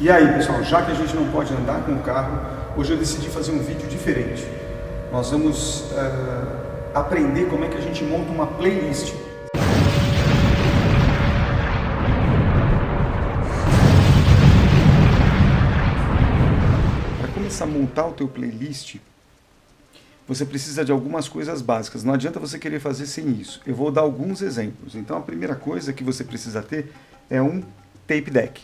E aí, pessoal, já que a gente não pode andar com o carro, hoje eu decidi fazer um vídeo diferente. Nós vamos aprender como é que a gente monta uma playlist. Para começar a montar o teu playlist, você precisa de algumas coisas básicas. Não adianta você querer fazer sem isso. Eu vou dar alguns exemplos. Então a primeira coisa que você precisa ter é um tape deck.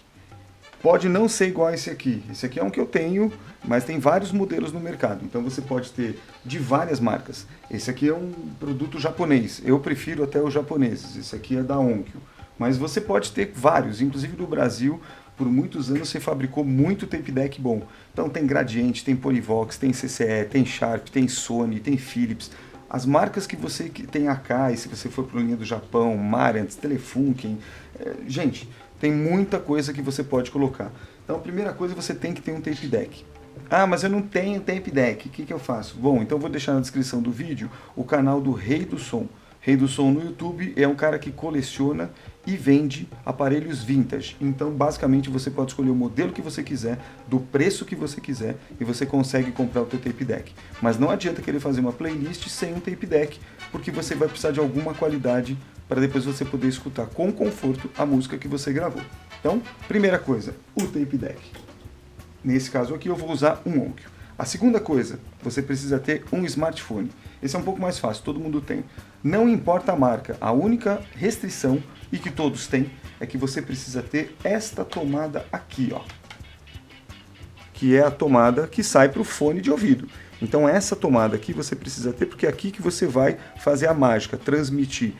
Pode não ser igual a esse aqui. Esse aqui é um que eu tenho, mas tem vários modelos no mercado. Então você pode ter de várias marcas. Esse aqui é um produto japonês. Eu prefiro até os japoneses. Esse aqui é da Onkyo. Mas você pode ter vários. Inclusive no Brasil, por muitos anos, você fabricou muito tape deck bom. Então tem Gradiente, tem Ponivox, tem CCE, tem Sharp, tem Sony, tem Philips. As marcas que você tem Akai, se você for para a linha do Japão, Marantz, Telefunken, gente, tem muita coisa que você pode colocar. Então a primeira coisa, você tem que ter um tape deck. Ah, mas eu não tenho tape deck, o que eu faço? Bom, então eu vou deixar na descrição do vídeo o canal do Rei do Som. Rei do Som no YouTube é um cara que coleciona e vende aparelhos vintage. Então, basicamente, você pode escolher o modelo que você quiser, do preço que você quiser, e você consegue comprar o teu tape deck. Mas não adianta querer fazer uma playlist sem um tape deck, porque você vai precisar de alguma qualidade para depois você poder escutar com conforto a música que você gravou. Então, primeira coisa, o tape deck. Nesse caso aqui eu vou usar um Onkyo. A segunda coisa, você precisa ter um smartphone. Esse é um pouco mais fácil, todo mundo tem. Não importa a marca, a única restrição, e que todos têm, é que você precisa ter esta tomada aqui, ó. Que é a tomada que sai para o fone de ouvido. Então essa tomada aqui você precisa ter, porque é aqui que você vai fazer a mágica, transmitir,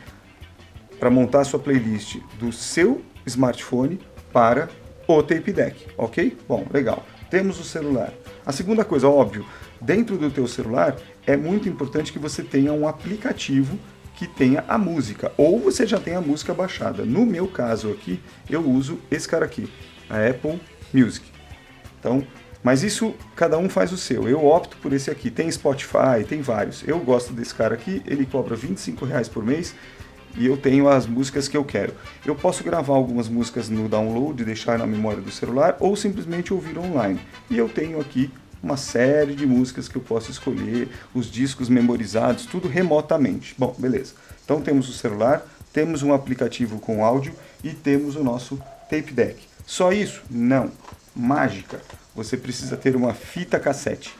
para montar a sua playlist do seu smartphone para o tape deck, ok? Bom, legal. Temos o celular. A segunda coisa, óbvio, dentro do teu celular é muito importante que você tenha um aplicativo que tenha a música, ou você já tem a música baixada. No meu caso aqui, eu uso esse cara aqui, a Apple Music. Então, mas isso, cada um faz o seu. Eu opto por esse aqui. Tem Spotify, tem vários. Eu gosto desse cara aqui, ele cobra R$25 por mês, e eu tenho as músicas que eu quero. Eu posso gravar algumas músicas no download, deixar na memória do celular, ou simplesmente ouvir online. E eu tenho aqui uma série de músicas que eu posso escolher, os discos memorizados, tudo remotamente. Bom, beleza. Então temos o celular, temos um aplicativo com áudio e temos o nosso tape deck. Só isso? Não. Mágica. Você precisa ter uma fita cassete.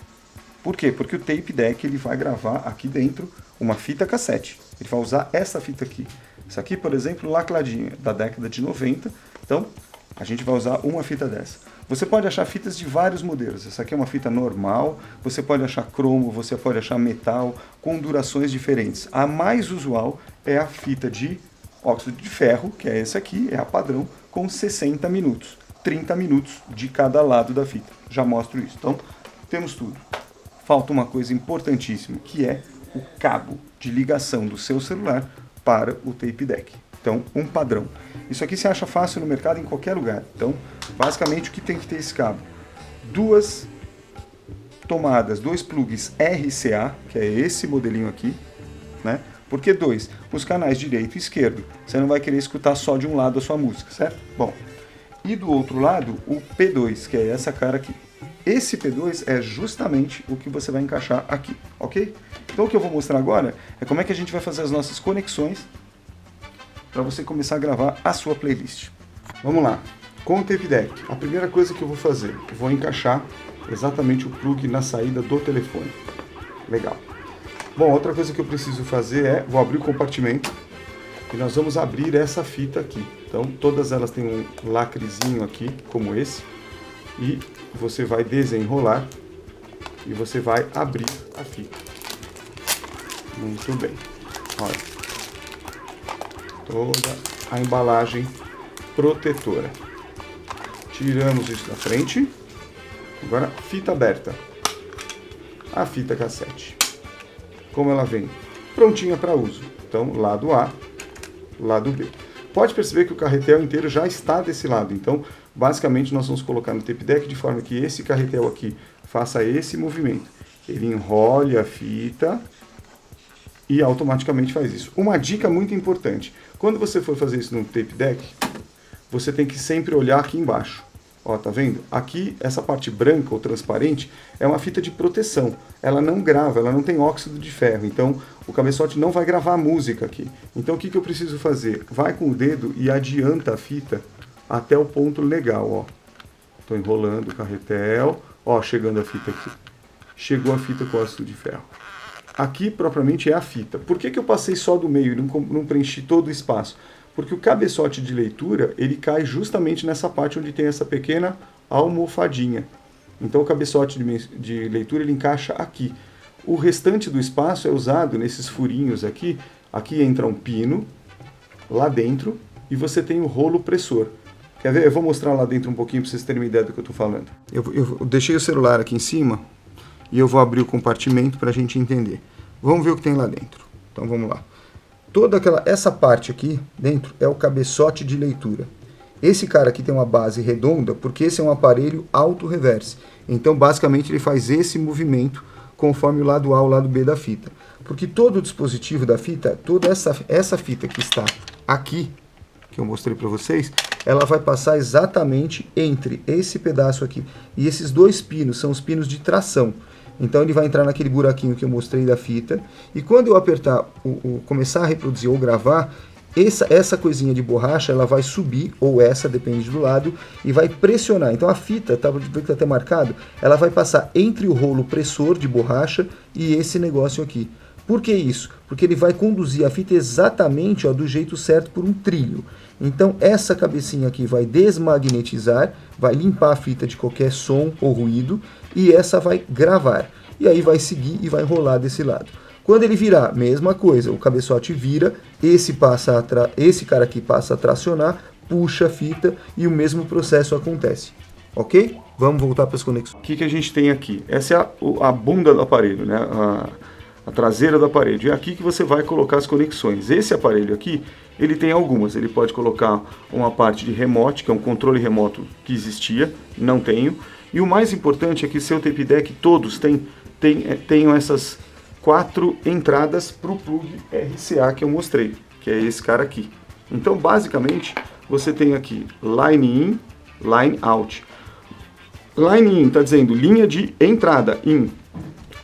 Por quê? Porque o tape deck ele vai gravar aqui dentro uma fita cassete. Ele vai usar essa fita aqui. Essa aqui, por exemplo, lacradinha, da década de 90. Então, a gente vai usar uma fita dessa. Você pode achar fitas de vários modelos. Essa aqui é uma fita normal, você pode achar cromo, você pode achar metal, com durações diferentes. A mais usual é a fita de óxido de ferro, que é essa aqui, é a padrão, com 60 minutos. 30 minutos de cada lado da fita. Já mostro isso. Então, temos tudo. Falta uma coisa importantíssima, que é o cabo de ligação do seu celular para o tape deck. Então, um padrão. Isso aqui se acha fácil no mercado em qualquer lugar. Então, basicamente, o que tem que ter esse cabo? Duas tomadas, dois plugs RCA, que é esse modelinho aqui, né? Por que dois? Os canais direito e esquerdo. Você não vai querer escutar só de um lado a sua música, certo? Bom, e do outro lado, o P2, que é essa cara aqui. Esse P2 é justamente o que você vai encaixar aqui, ok? Então o que eu vou mostrar agora é como é que a gente vai fazer as nossas conexões para você começar a gravar a sua playlist. Vamos lá, com o tape deck, a primeira coisa que eu vou fazer, eu vou encaixar exatamente o plug na saída do telefone. Legal. Bom, outra coisa que eu preciso fazer é, vou abrir o compartimento e nós vamos abrir essa fita aqui. Então todas elas têm um lacrezinho aqui, como esse, e você vai desenrolar e você vai abrir a fita. Muito bem. Olha. Toda a embalagem protetora. Tiramos isso da frente. Agora, fita aberta. A fita cassete. Como ela vem? Prontinha para uso. Então, lado A, lado B. Pode perceber que o carretel inteiro já está desse lado. Então, basicamente, nós vamos colocar no tape deck de forma que esse carretel aqui faça esse movimento. Ele enrole a fita e automaticamente faz isso. Uma dica muito importante. Quando você for fazer isso no tape deck, você tem que sempre olhar aqui embaixo. Ó, tá vendo? Aqui, essa parte branca ou transparente é uma fita de proteção. Ela não grava, ela não tem óxido de ferro. Então, o cabeçote não vai gravar a música aqui. Então, o que eu preciso fazer? Vai com o dedo e adianta a fita até o ponto legal, ó. Tô enrolando o carretel. Ó, chegando a fita aqui. Chegou a fita com óxido de ferro. Aqui, propriamente, é a fita. Por que eu passei só do meio e não preenchi todo o espaço? Porque o cabeçote de leitura, ele cai justamente nessa parte onde tem essa pequena almofadinha. Então o cabeçote de leitura ele encaixa aqui. O restante do espaço é usado nesses furinhos aqui. Aqui entra um pino, lá dentro, e você tem o rolo pressor. Quer ver? Eu vou mostrar lá dentro um pouquinho para vocês terem uma ideia do que eu estou falando. Eu deixei o celular aqui em cima e eu vou abrir o compartimento para a gente entender. Vamos ver o que tem lá dentro. Então vamos lá. Toda essa parte aqui dentro é o cabeçote de leitura. Esse cara aqui tem uma base redonda porque esse é um aparelho auto-reverse. Então, basicamente, ele faz esse movimento conforme o lado A e o lado B da fita. Porque todo o dispositivo da fita, toda essa fita que está aqui, que eu mostrei para vocês, ela vai passar exatamente entre esse pedaço aqui e esses dois pinos, são os pinos de tração. Então ele vai entrar naquele buraquinho que eu mostrei da fita, e quando eu apertar, começar a reproduzir ou gravar, essa coisinha de borracha ela vai subir, ou essa, depende do lado, e vai pressionar. Então a fita, tá até marcado, ela vai passar entre o rolo pressor de borracha e esse negócio aqui. Por que isso? Porque ele vai conduzir a fita exatamente, ó, do jeito certo por um trilho. Então essa cabecinha aqui vai desmagnetizar, vai limpar a fita de qualquer som ou ruído, e essa vai gravar. E aí vai seguir e vai rolar desse lado. Quando ele virar, mesma coisa, o cabeçote vira, esse cara aqui passa a tracionar, puxa a fita e o mesmo processo acontece. Ok? Vamos voltar para as conexões. O que a gente tem aqui? Essa é a bunda do aparelho, né? A traseira do aparelho. É aqui que você vai colocar as conexões. Esse aparelho aqui, ele tem algumas. Ele pode colocar uma parte de remote, que é um controle remoto que não tenho. E o mais importante é que seu tape deck, todos tenham essas 4 entradas para o plug RCA que eu mostrei, que é esse cara aqui. Então, basicamente, você tem aqui line in, line out. Line in está dizendo linha de entrada, in,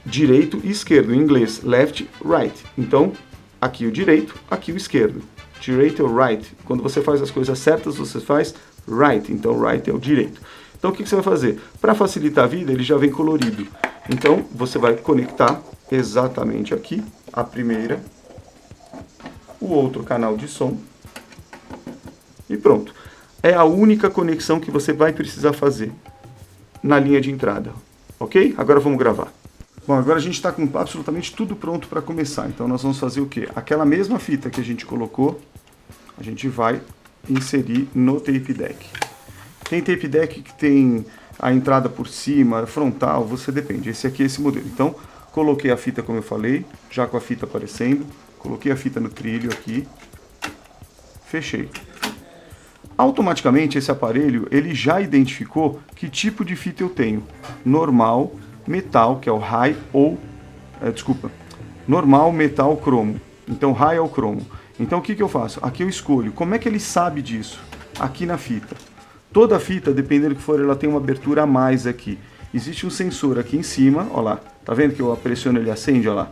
direito e esquerdo, em inglês, left, right. Então, aqui o direito, aqui o esquerdo. Direito ou right. Quando você faz as coisas certas, você faz right. Então, right é o direito. Então, o que você vai fazer? Para facilitar a vida, ele já vem colorido. Então, você vai conectar exatamente aqui a primeira, o outro canal de som e pronto. É a única conexão que você vai precisar fazer na linha de entrada, ok? Agora vamos gravar. Bom, agora a gente está com absolutamente tudo pronto para começar. Então nós vamos fazer o quê? Aquela mesma fita que a gente colocou, a gente vai inserir no tape deck. Tem tape deck que tem a entrada por cima, frontal, você depende. Esse aqui é esse modelo. Então, coloquei a fita como eu falei, já com a fita aparecendo. Coloquei a fita no trilho aqui. Fechei. Automaticamente esse aparelho, ele já identificou que tipo de fita eu tenho. Normal, metal, que é o high, ou... normal, metal, cromo. Então, high é o cromo. Então, o que eu faço? Aqui eu escolho. Como é que ele sabe disso? Aqui na fita. Toda fita, dependendo do que for, ela tem uma abertura a mais aqui. Existe um sensor aqui em cima, ó lá. Tá vendo que eu pressiono e ele acende, ó lá.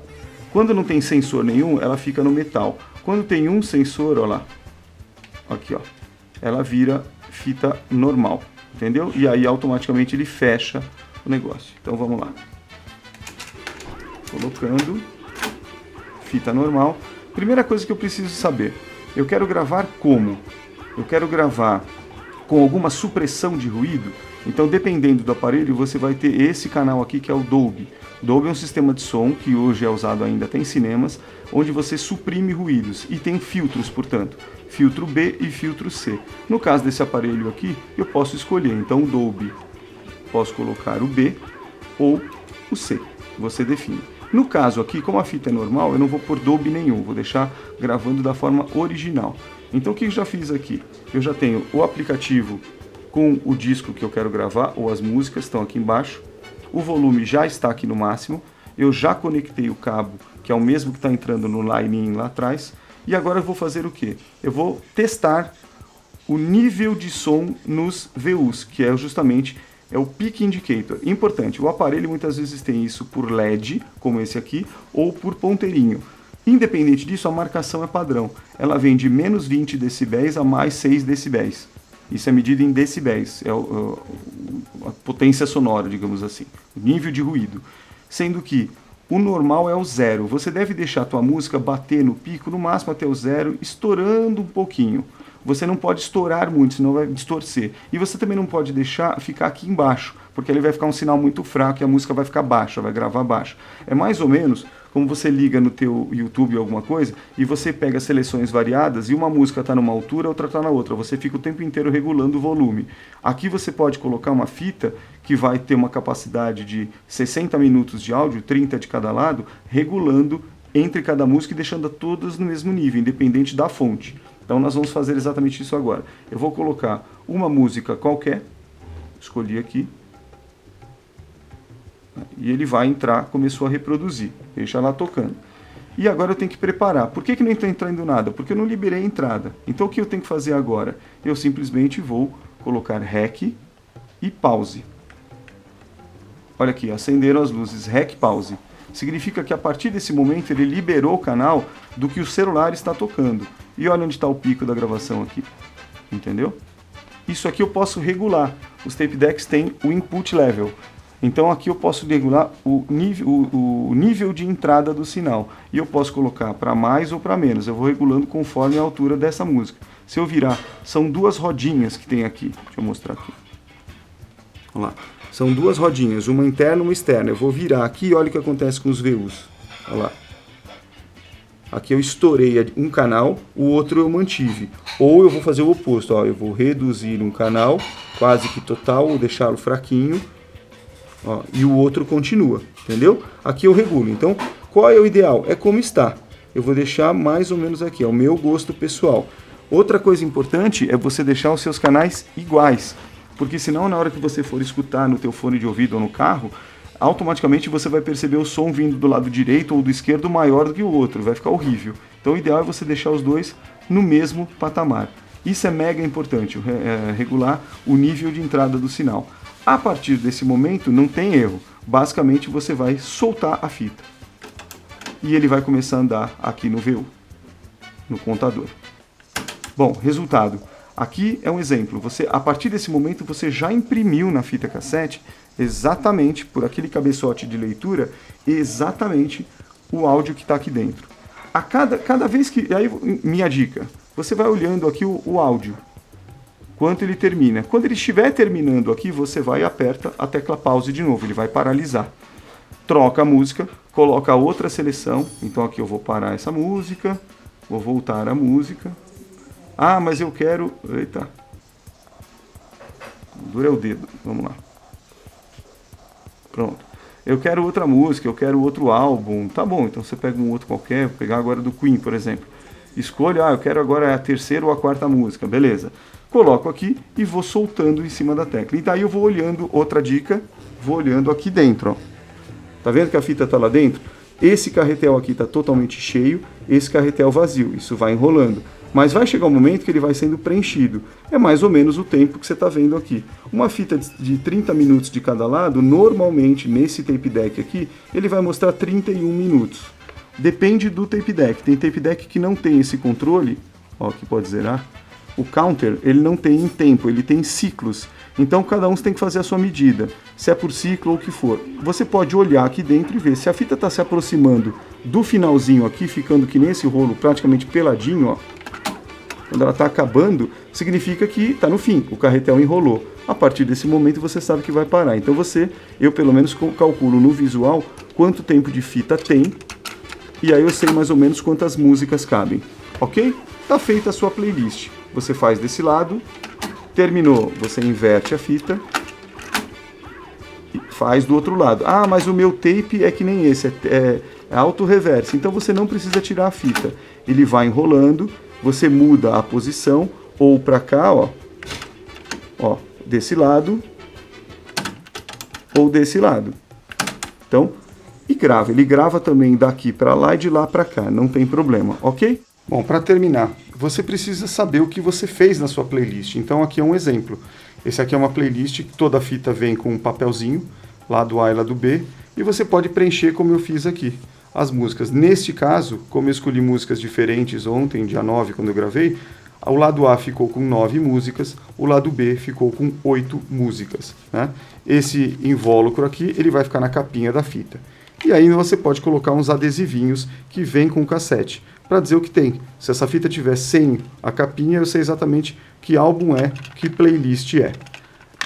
Quando não tem sensor nenhum, ela fica no metal. Quando tem um sensor, ó lá. Aqui, ó. Ela vira fita normal, entendeu? E aí automaticamente ele fecha o negócio. Então vamos lá. Colocando fita normal. Primeira coisa que eu preciso saber. Eu quero gravar como? Eu quero gravar com alguma supressão de ruído. Então, dependendo do aparelho, você vai ter esse canal aqui que é o Dolby. Dolby é um sistema de som que hoje é usado ainda até em cinemas, onde você suprime ruídos e tem filtros, portanto, filtro B e filtro C. No caso desse aparelho aqui, eu posso escolher, então o Dolby, posso colocar o B ou o C, você define. No caso aqui, como a fita é normal, eu não vou pôr Dolby nenhum, vou deixar gravando da forma original. Então o que eu já fiz aqui? Eu já tenho o aplicativo com o disco que eu quero gravar, ou as músicas estão aqui embaixo. O volume já está aqui no máximo. Eu já conectei o cabo, que é o mesmo que está entrando no line-in lá atrás. E agora eu vou fazer o quê? Eu vou testar o nível de som nos VUs, que é justamente o Peak Indicator. Importante, o aparelho muitas vezes tem isso por LED, como esse aqui, ou por ponteirinho. Independente disso, a marcação é padrão. Ela vem de menos 20 decibéis a mais 6 decibéis. Isso é medido em decibéis, é a potência sonora, digamos assim, o nível de ruído. Sendo que o normal é o 0. Você deve deixar a tua música bater no pico, no máximo até o 0, estourando um pouquinho. Você não pode estourar muito, senão vai distorcer. E você também não pode deixar ficar aqui embaixo, porque ele vai ficar um sinal muito fraco e a música vai ficar baixa, vai gravar baixo. É mais ou menos como você liga no teu YouTube alguma coisa e você pega seleções variadas e uma música está numa altura, outra está na outra. Você fica o tempo inteiro regulando o volume. Aqui você pode colocar uma fita que vai ter uma capacidade de 60 minutos de áudio, 30 de cada lado, regulando entre cada música e deixando todas no mesmo nível, independente da fonte. Então nós vamos fazer exatamente isso agora. Eu vou colocar uma música qualquer, escolhi aqui, e ele vai entrar, começou a reproduzir, deixa lá tocando. E agora eu tenho que preparar. Por que não está entrando nada? Porque eu não liberei a entrada. Então o que eu tenho que fazer agora? Eu simplesmente vou colocar REC e pause. Olha aqui, acenderam as luzes, REC pause. Significa que a partir desse momento ele liberou o canal do que o celular está tocando. E olha onde está o pico da gravação aqui. Entendeu? Isso aqui eu posso regular. Os tape decks têm o input level. Então aqui eu posso regular o nível de entrada do sinal. E eu posso colocar para mais ou para menos. Eu vou regulando conforme a altura dessa música. Se eu virar, são duas rodinhas que tem aqui. Deixa eu mostrar aqui. Olha lá. São duas rodinhas, uma interna e uma externa. Eu vou virar aqui e olha o que acontece com os VUs. Olha lá. Aqui eu estourei um canal, o outro eu mantive. Ou eu vou fazer o oposto. Ó, eu vou reduzir um canal, quase que total, ou deixá-lo fraquinho. Ó, e o outro continua, entendeu? Aqui eu regulo. Então, qual é o ideal? É como está. Eu vou deixar mais ou menos aqui, é o meu gosto pessoal. Outra coisa importante é você deixar os seus canais iguais. Porque senão, na hora que você for escutar no teu fone de ouvido ou no carro, automaticamente você vai perceber o som vindo do lado direito ou do esquerdo maior do que o outro. Vai ficar horrível. Então, o ideal é você deixar os dois no mesmo patamar. Isso é mega importante, regular o nível de entrada do sinal. A partir desse momento, não tem erro. Basicamente, você vai soltar a fita. E ele vai começar a andar aqui no VU, no contador. Bom, resultado. Aqui é um exemplo. A partir desse momento, você já imprimiu na fita cassete, exatamente, por aquele cabeçote de leitura, exatamente o áudio que está aqui dentro. A cada vez que... Aí, minha dica. Você vai olhando aqui o áudio. Quanto ele termina. Quando ele estiver terminando aqui, você vai e aperta a tecla pause de novo. Ele vai paralisar. Troca a música, coloca outra seleção. Então aqui eu vou parar essa música. Vou voltar a música. Ah, mas eu quero... Eita. Dura o dedo. Vamos lá. Pronto. Eu quero outra música, eu quero outro álbum. Tá bom, então você pega um outro qualquer. Vou pegar agora do Queen, por exemplo. Escolho, eu quero agora a terceira ou a quarta música. Beleza. Coloco aqui e vou soltando em cima da tecla. E daí eu vou olhando, outra dica, vou olhando aqui dentro. Ó. Tá vendo que a fita está lá dentro? Esse carretel aqui está totalmente cheio, esse carretel vazio. Isso vai enrolando. Mas vai chegar um momento que ele vai sendo preenchido. É mais ou menos o tempo que você está vendo aqui. Uma fita de 30 minutos de cada lado, normalmente, nesse tape deck aqui, ele vai mostrar 31 minutos. Depende do tape deck. Tem tape deck que não tem esse controle, ó, que pode zerar. O counter, ele não tem em tempo, ele tem ciclos. Então, cada um tem que fazer a sua medida, se é por ciclo ou o que for. Você pode olhar aqui dentro e ver se a fita está se aproximando do finalzinho aqui, ficando que nesse rolo praticamente peladinho, ó. Quando ela está acabando, significa que está no fim, o carretel enrolou. A partir desse momento você sabe que vai parar. Então eu pelo menos calculo no visual quanto tempo de fita tem, e aí eu sei mais ou menos quantas músicas cabem. Ok? Está feita a sua playlist. Você faz desse lado, terminou, você inverte a fita e faz do outro lado. Ah, mas o meu tape é que nem esse, é auto-reverse, então você não precisa tirar a fita. Ele vai enrolando, você muda a posição, ou para cá, ó, desse lado, ou desse lado. Então, e grava. Ele grava também daqui para lá e de lá para cá, não tem problema, ok? Bom, para terminar, você precisa saber o que você fez na sua playlist. Então aqui é um exemplo. Esse aqui é uma playlist que toda a fita vem com um papelzinho, lado A e lado B, e você pode preencher como eu fiz aqui, as músicas. Neste caso, como eu escolhi músicas diferentes ontem, dia 9, quando eu gravei, o lado A ficou com 9 músicas, o lado B ficou com 8 músicas, né? Esse invólucro aqui, ele vai ficar na capinha da fita. E aí você pode colocar uns adesivinhos que vêm com o cassete, para dizer o que tem. Se essa fita tiver sem a capinha, eu sei exatamente que álbum é, que playlist é.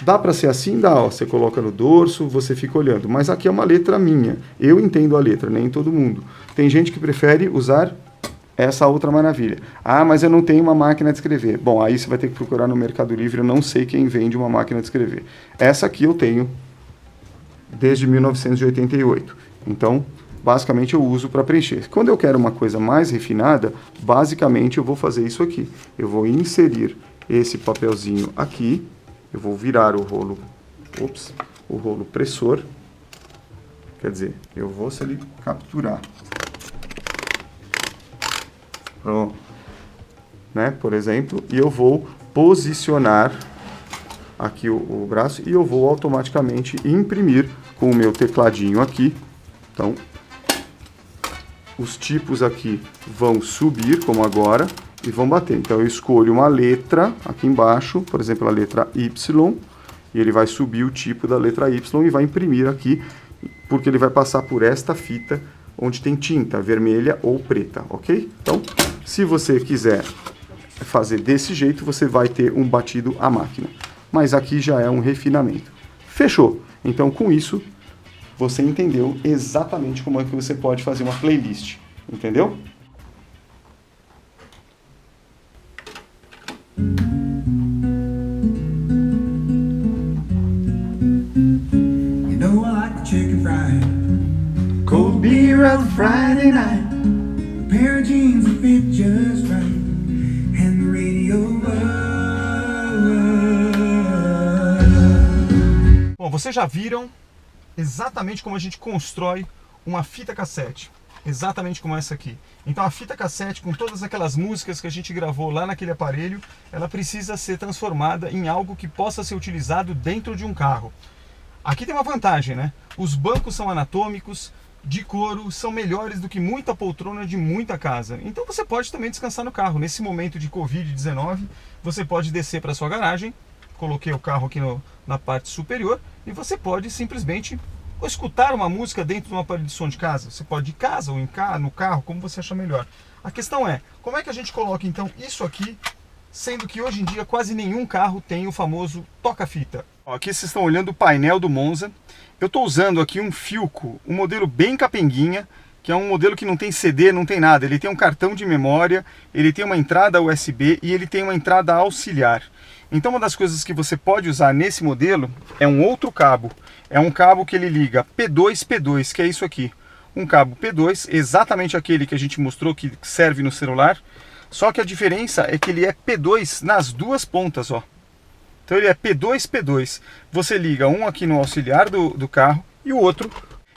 Dá para ser assim? Dá, ó. Você coloca no dorso, você fica olhando. Mas aqui é uma letra minha. Eu entendo a letra, nem todo mundo. Tem gente que prefere usar essa outra maravilha. Ah, mas eu não tenho uma máquina de escrever. Bom, aí você vai ter que procurar no Mercado Livre. Eu não sei quem vende uma máquina de escrever. Essa aqui eu tenho desde 1988. Então, basicamente eu uso para preencher. Quando eu quero uma coisa mais refinada, basicamente eu vou fazer isso aqui. Eu vou inserir esse papelzinho aqui, eu vou virar o rolo, o rolo pressor, quer dizer, eu vou capturar. Pronto. Né, por exemplo, e eu vou posicionar aqui o braço e eu vou automaticamente imprimir com o meu tecladinho aqui. Então, os tipos aqui vão subir, como agora, e vão bater. Então, eu escolho uma letra aqui embaixo, por exemplo, a letra Y, e ele vai subir o tipo da letra Y e vai imprimir aqui, porque ele vai passar por esta fita onde tem tinta vermelha ou preta, ok? Então, se você quiser fazer desse jeito, você vai ter um batido à máquina. Mas aqui já é um refinamento. Fechou! Então, com isso, você entendeu exatamente como é que você pode fazer uma playlist, entendeu? You know I like the chicken fried, cold beer on Friday night, a pair of jeans that fit just right, and the radio. Bom, vocês já viram exatamente como a gente constrói uma fita cassete, exatamente como essa aqui. Então a fita cassete, com todas aquelas músicas que a gente gravou lá naquele aparelho, ela precisa ser transformada em algo que possa ser utilizado dentro de um carro. Aqui tem uma vantagem, né? Os bancos são anatômicos, de couro, são melhores do que muita poltrona de muita casa. Então você pode também descansar no carro. Nesse momento de Covid-19, você pode descer para sua garagem. Coloquei o carro aqui na parte superior e você pode simplesmente escutar uma música dentro de um aparelho de som de casa. Você pode ir de casa ou no carro, como você achar melhor. A questão é, como é que a gente coloca então isso aqui, sendo que hoje em dia quase nenhum carro tem o famoso toca-fita. Aqui vocês estão olhando o painel do Monza. Eu estou usando aqui um Philco, um modelo bem capenguinha, que é um modelo que não tem CD, não tem nada. Ele tem um cartão de memória, ele tem uma entrada USB e ele tem uma entrada auxiliar. Então uma das coisas que você pode usar nesse modelo é um outro cabo. É um cabo que ele liga P2, que é isso aqui. Um cabo P2, exatamente aquele que a gente mostrou que serve no celular. Só que a diferença é que ele é P2 nas duas pontas, ó. Então ele é P2. Você liga um aqui no auxiliar do carro e o outro.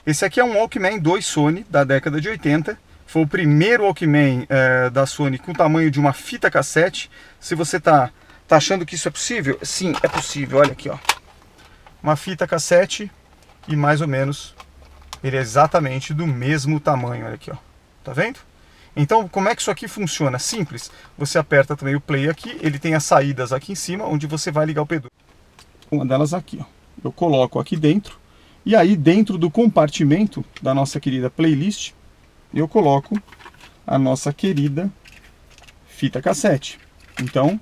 Esse aqui é um Walkman 2 Sony da década de 80. Foi o primeiro Walkman da Sony com o tamanho de uma fita cassete. Se você tá achando que isso é possível? Sim, é possível. Olha aqui, ó. Uma fita cassete e mais ou menos ele é exatamente do mesmo tamanho. Olha aqui, ó. Tá vendo? Então, como é que isso aqui funciona? Simples. Você aperta também o play aqui. Ele tem as saídas aqui em cima, onde você vai ligar o P2. Uma delas aqui, ó. Eu coloco aqui dentro. E aí, dentro do compartimento da nossa querida playlist, eu coloco a nossa querida fita cassete. Então,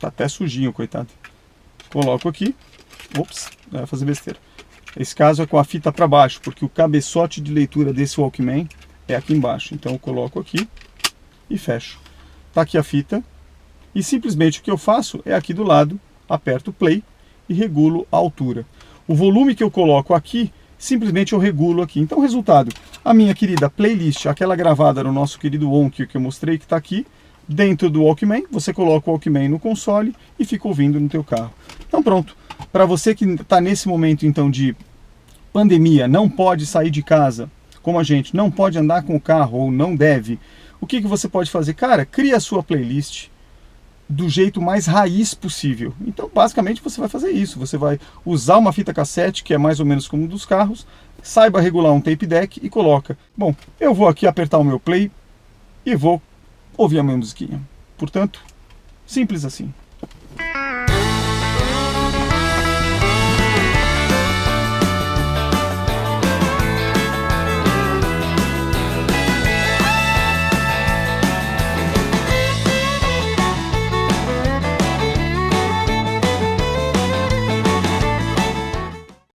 tá até sujinho, coitado. Coloco aqui. Ops, vai fazer besteira. Esse caso é com a fita para baixo, porque o cabeçote de leitura desse Walkman é aqui embaixo. Então eu coloco aqui e fecho. Tá aqui a fita. E simplesmente o que eu faço é aqui do lado, aperto play e regulo a altura. O volume que eu coloco aqui, simplesmente eu regulo aqui. Então, resultado, a minha querida playlist, aquela gravada no nosso querido Wonk que eu mostrei, que está aqui, dentro do Walkman, você coloca o Walkman no console e fica ouvindo no teu carro. Então pronto, para você que está nesse momento então de pandemia, não pode sair de casa, como a gente, não pode andar com o carro ou não deve, O que você pode fazer? Cara, cria a sua playlist do jeito mais raiz possível. Então, basicamente, você vai fazer isso. Você vai usar uma fita cassete, que é mais ou menos como um dos carros, saiba regular um tape deck e coloca. Bom, eu vou aqui apertar o meu play e vou ouvir a minha musiquinha. Portanto, simples assim.